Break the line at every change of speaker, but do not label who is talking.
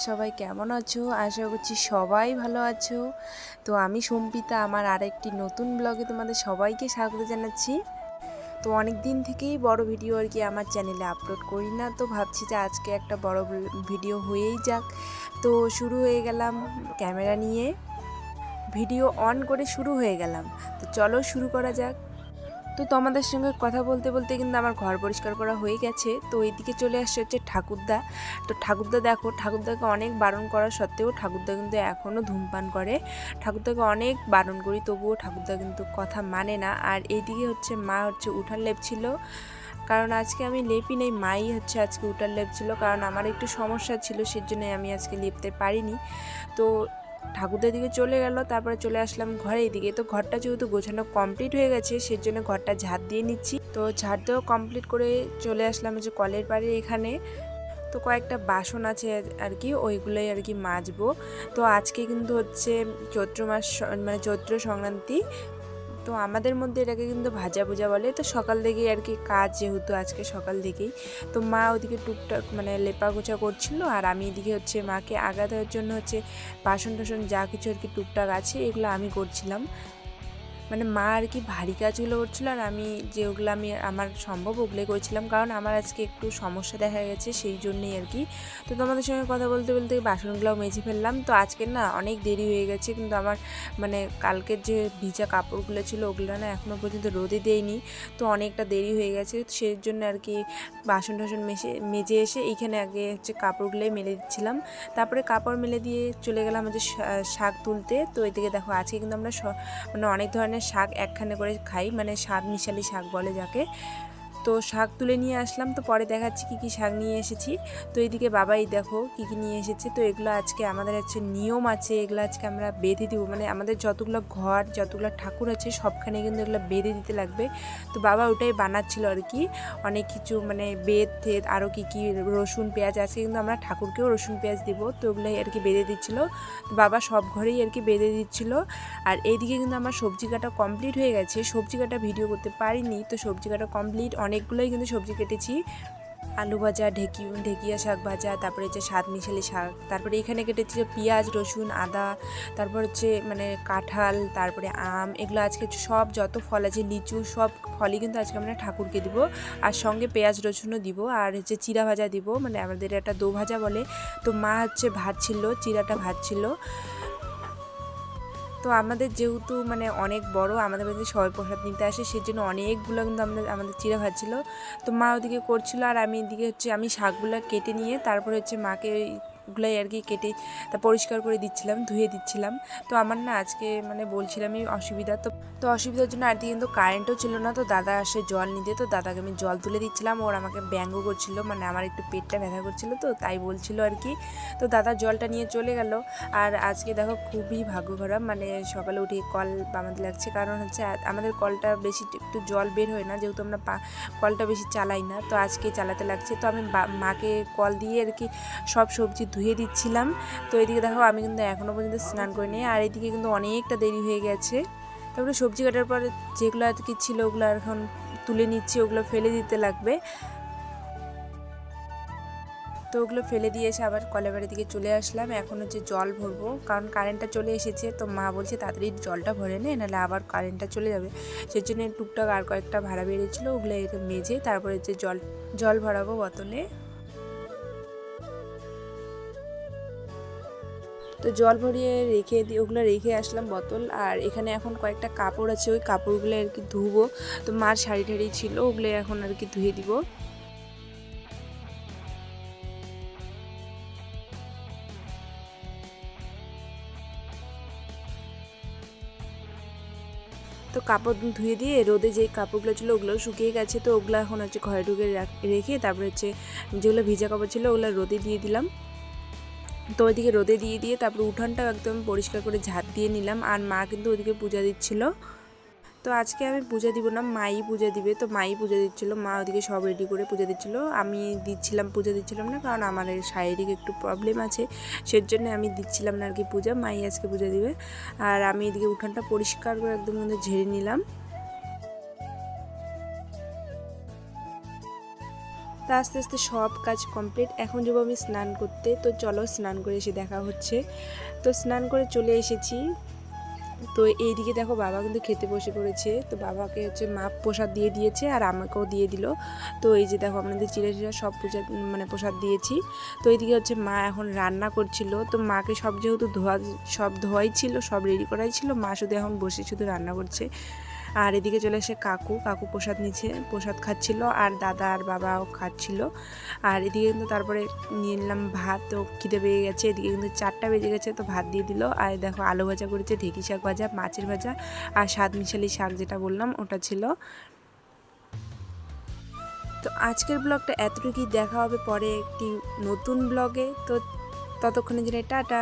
সবাই কেমন আছো? আশা করছি সবাই ভালো আছো। তো আমি সম্পিতা, আমার আরেকটি নতুন ব্লগে তোমাদের সবাইকে স্বাগত জানাচ্ছি। তো অনেক দিন থেকেই বড় ভিডিও আর কি আমার চ্যানেলে আপলোড করি না, তো ভাবছি যে আজকে একটা বড় ভিডিও হয়েই যাক। তো শুরু হয়ে গেলাম ক্যামেরা নিয়ে, ভিডিও অন করে শুরু হয়ে গেলাম। তো চলো শুরু করা যাক। তো তোমাদের সঙ্গে কথা বলতে বলতে কিন্তু আমার ঘর পরিষ্কার করা হয়ে গেছে। তো এইদিকে চলে আসছে হচ্ছে ঠাকুরদা। তো ঠাকুরদা দেখো, ঠাকুরদাকে অনেক বারণ করা সত্ত্বেও ঠাকুরদা কিন্তু এখনও ধূমপান করে। ঠাকুরদাকে অনেক বারণ করি তবুও ঠাকুরদা কিন্তু কথা মানে না। আর এইদিকে হচ্ছে মা হচ্ছে উঠার লেপছিল, কারণ আজকে আমি লেপি নেই, মাই হচ্ছে আজকে উঠার লেপছিল, কারণ আমার একটু সমস্যা ছিল, সেজন্যই আমি আজকে লেপতে পারিনি। তো ঠাকুরদের দিকে চলে গেল, তারপরে চলে আসলাম ঘরের দিকে। তো ঘরটা যেহেতু গোছানো কমপ্লিট হয়ে গেছে সেজন্য ঘরটা ঝাড় দিয়ে নিচ্ছি। তো ঝাড় দেওয়া কমপ্লিট করে চলে আসলাম হচ্ছে কলের পাড়ে এখানে। তো কয়েকটা বাসন আছে আর কি, ওইগুলোই আর কি মাজবো। তো আজকে কিন্তু হচ্ছে চৈত্র মাস, মানে চৈত্র সংক্রান্তি। তো আমাদের মধ্যে এটাকে কিন্তু ভাজা ভুজা বলে। তো সকাল থেকেই আর কি কাজ, যেহেতু আজকে সকাল থেকেই, তো মা ওদিকে টুকটাক মানে লেপা গোছা করছিল, আর আমি এদিকে হচ্ছে মাকে আগা দেওয়ার জন্য হচ্ছে বাসন টাসন যা কিছু আর কি টুকটাক আছে এগুলো আমি করছিলাম। মানে মা আর কি ভারী কাজগুলো করছিলো, আর আমি যেগুলো আমি আমার সম্ভব ওগুলোই করছিলাম, কারণ আমার আজকে একটু সমস্যা দেখা গেছে সেই জন্যই আর কি। তো তোমাদের সঙ্গে কথা বলতে বলতে বাসনগুলোও মেজে ফেললাম। তো আজকে না অনেক দেরি হয়ে গেছে, কিন্তু আমার মানে কালকের যে ভিজা কাপড়গুলো ছিল ওগুলো না এখনও পর্যন্ত রোদে দেয়নি। তো অনেকটা দেরি হয়ে গেছে, সেই জন্য আর কি বাসন টাসন মেজে এসে এইখানে আগে হচ্ছে কাপড়গুলোই মেলে দিচ্ছিলাম। তারপরে কাপড় মেলে দিয়ে চলে গেলাম হচ্ছে শাক তুলতে। তো এদিকে দেখো আজকে কিন্তু আমরা মানে অনেক ধরনের শাক একখানে করে খাই, মানে শাক মিশালি শাক বলে যাকে। তো শাক তুলে নিয়ে আসলাম, তো পরে দেখাচ্ছি কী কী শাক নিয়ে এসেছি। তো এইদিকে বাবাই দেখো কী কী নিয়ে এসেছে। তো এগুলো আজকে আমাদের হচ্ছে নিয়ম আছে, এগুলো আজকে আমরা বেঁধে দিব, মানে আমাদের যতগুলো ঘর যতগুলো ঠাকুর আছে সবখানে কিন্তু এগুলো বেঁধে দিতে লাগবে। তো বাবা ওটাই বানাচ্ছিল আর কি, অনেক কিছু মানে বেদ টেদ আরও কী কী, রসুন পেঁয়াজ, আজকে কিন্তু আমরা ঠাকুরকেও রসুন পেঁয়াজ দিব, তো ওগুলোই আর কি বেঁধে দিচ্ছিলো। তো বাবা সব ঘরেই আর কি বেঁধে দিচ্ছিলো। আর এইদিকে কিন্তু আমার সবজি কাটা কমপ্লিট হয়ে গেছে, সবজি কাটা ভিডিও করতে পারিনি। তো সবজি কাটা কমপ্লিট, অনেকগুলোই কিন্তু সবজি কেটেছি। আলু ভাজা, ঢেকিয়া শাক ভাজা, তারপরে হচ্ছে স্বাদ মিশালি শাক, তারপরে এখানে কেটেছি পেঁয়াজ রসুন আদা, তারপর হচ্ছে মানে কাঁঠাল, তারপরে আম, এগুলো আজকে সব যত ফল আছে, লিচু, সব ফলই কিন্তু আজকে আমরা ঠাকুরকে দিব। আর সঙ্গে পেঁয়াজ রসুনও দিব, আর হচ্ছে চিরা ভাজা দিব, মানে আমাদের একটা দো ভাজা বলে। তো মা হচ্ছে ভাজছিল, চিরাটা ভাজছিল। তো আমাদের যেহেতু মানে অনেক বড়, আমাদের বাড়িতে সবাই প্রসাদ নিতে আসে, সেই জন্য অনেকগুলো কিন্তু আমাদের চিড়া ভাজছিল। তো মা ওদিকে করছিল, আর আমি এদিকে হচ্ছে আমি শাকগুলো কেটে নিয়ে তারপরে হচ্ছে মাকে ওইগুলাই আর কি কেটে তা পরিষ্কার করে দিচ্ছিলাম, ধুয়ে দিচ্ছিলাম। তো আমার না আজকে মানে বলছিলামই অসুবিধা, তো অসুবিধার জন্য আর কিন্তু কারেন্টও ছিল না। তো দাদা আসে জল নিতে, তো দাদাকে আমি জল তুলে দিচ্ছিলাম, ওর আমাকে ব্যঙ্গ করছিল, মানে আমার একটু পেটটা ব্যথা করছিল, তো তাই বলছিল আর কি। তো দাদা জলটা নিয়ে চলে গেল। আর আজকে দেখো খুবই ভাগ্য খারাপ, মানে সকালে উঠে কল বানাতে লাগছে, কারণ হচ্ছে আমাদের কলটা বেশি একটু জল বের হয় না, যেহেতু আমরা কলটা বেশি চালাই না, তো আজকে চালাতে লাগছে। তো আমি মাকে কল দিয়ে আর কি সব সবজি ধুয়ে দিচ্ছিলাম। তো এদিকে দেখো আমি কিন্তু এখনও পর্যন্ত স্নান করিনি, আর এদিকে কিন্তু অনেকটা দেরি হয়ে গেছে। তারপরে সবজি কাটার পরে যেগুলো আর কি ছিল ওগুলো এখন তুলে নিচ্ছি, ওগুলো ফেলে দিতে লাগবে। তো ওগুলো ফেলে দিয়ে এসে আবার কলের বাড়ির দিকে চলে আসলাম। এখন হচ্ছে জল ভরবো, কারণ কারেন্টটা চলে এসেছে। তো মা বলছে তাড়াতাড়ি জলটা ভরে নে, নাহলে আবার কারেন্টটা চলে যাবে। সেই জন্য টুকটাক আর কয়েকটা ভাড়া বেরিয়েছিলো, ওগুলো মেজে তারপরে হচ্ছে জল ভরাবো বোতলে। তো জল ভরিয়ে রেখে দিয়ে ওগুলো রেখে আসলাম বোতল। আর এখানে এখন কয়েকটা কাপড় আছে, ওই কাপড়গুলো আর কি ধুবো। তো মার শাড়ি টাড়ি ছিল, ওগুলো এখন আর কি ধুয়ে দিব। তো কাপড় ধুয়ে দিয়ে রোদে যেই কাপড়গুলো ছিল ওগুলোও শুকিয়ে গেছে। তো ওগুলো এখন হচ্ছে ঘরে ঢুকে রেখে তারপরে হচ্ছে যেগুলো ভিজা কাপড় ছিল ওগুলো রোদে দিয়ে দিলাম। তো ওইদিকে রোদে দিয়ে তারপরে উঠানটাও একদম পরিষ্কার করে ঝাঁট দিয়ে নিলাম। আর মা কিন্তু ওইদিকে পূজা দিচ্ছিল। তো আজকে আমি পূজা দিব না, মাই পূজা দিবে। তো মাই পূজা দিচ্ছিল, মা ওদিকে সব রেডি করে পূজা দিচ্ছিল, আমি পূজা দিচ্ছিলাম না, কারণ আমার শারীরিক একটু প্রবলেম আছে, সেজন্য আমি দিচ্ছিলাম না আর কি পূজা। মাই আজকে পূজা দিবে। আর আমি এদিকে উঠানটা পরিষ্কার করে একদম কিন্তু ঝেড়ে নিলাম। তা আস্তে আস্তে সব কাজ কমপ্লিট। এখন যাবো আমি স্নান করতে, তো চলো স্নান করে এসে দেখা হচ্ছে। তো স্নান করে চলে এসেছি। তো এইদিকে দেখো বাবা কিন্তু খেতে বসে পড়েছে। তো বাবাকে হচ্ছে মা প্রসাদ দিয়ে দিয়েছে আর আমাকেও দিয়ে দিল। তো এই যে দেখো আপনাদের চিড়ে সব পূজা মানে প্রসাদ দিয়েছি। তো এইদিকে হচ্ছে মা এখন রান্না করছিল। তো মাকে সব যেহেতু সব ধোয়াই ছিল, সব রেডি করাই ছিল, মা শুধু এখন বসে শুধু রান্না করছে। আর এদিকে চলে এসে কাকু প্রসাদ নিচ্ছে, প্রসাদ খাচ্ছিল, আর দাদা আর বাবাও খাচ্ছিল। আর এদিকে কিন্তু তারপরে নিয়ে নিলাম ভাত। তো খিদে পেয়ে গেছে, এদিকে কিন্তু 4টা বেজে গেছে। তো ভাত দিয়ে দিল। আর দেখো আলু ভাজা করেছে, ঢেঁকি শাক ভাজা, মাছের ভাজা, আর স্বাদ মিশালি শাক যেটা বললাম ওটা ছিল। তো আজকের ব্লগটা এতটুকুই, দেখা হবে পরে একটি নতুন ব্লগে। তো ততক্ষণের জন্য টাটা।